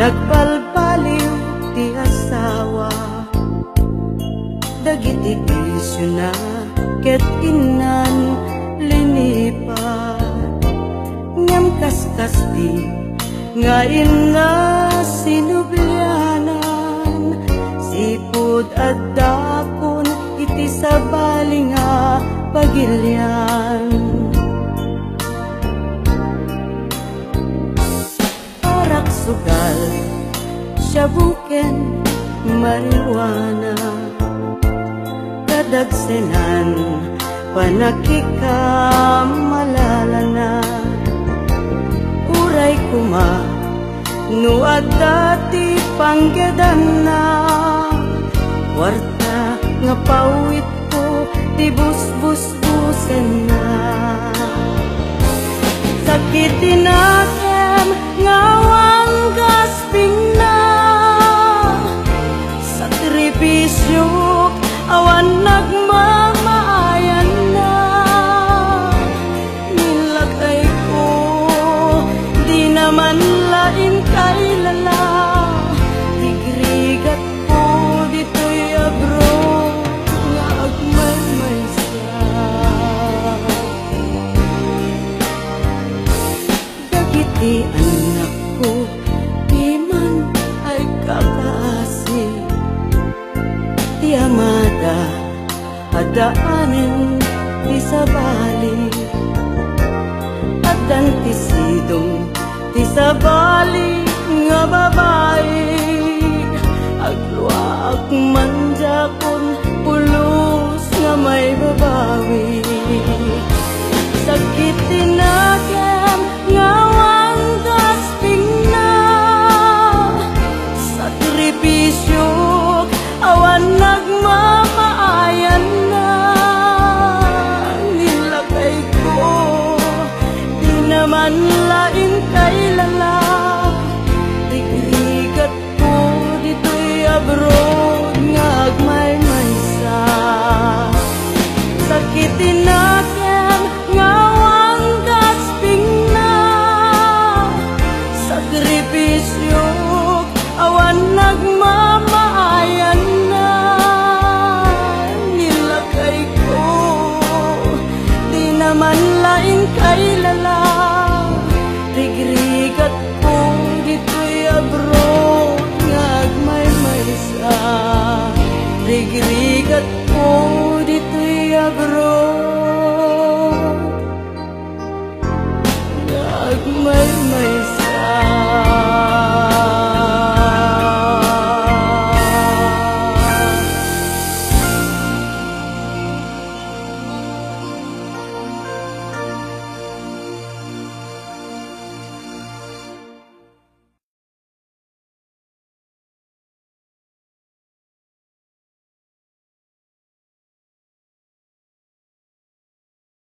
nagbalbaliw ti asawa, dagiti bisyo na ket inan linipat. Ngem kaskas di nga ina sinublianan, sipud at dakon iti sabali nga pagilyan. Arak sugal siya buken marijuana, kadagsenan panakikamalala na. Uray kuma no adati panggedan na, warta nga pawit ko ti busbusen na. Sakit tinakem ngawang gasping na, sakripisyo awan nagmamaayan na. Nilagay ko di naman lain kailala, tigrigat ko dito'y abro nga agmay-may siya. Dagiti anak ko di man ay kakaasi, ti amada adaanen ti sabali, at dantisidong ti sabali nga babae. Agluak manjakon pulos nga may babawi, sakit tinakem ngawang gasping na, sakripisyo awan nagmamaayan na. Nilagay ko di naman lain kailala, tigrigat ko dito'y abroad nga agmay-maysa. Sakit tinakem ngawang gasping na, sakripisyo awan nagmamaayan na. Nilagay ko di naman lain kailala, rigrigat ko dito'y abroad nga agmay-maysa.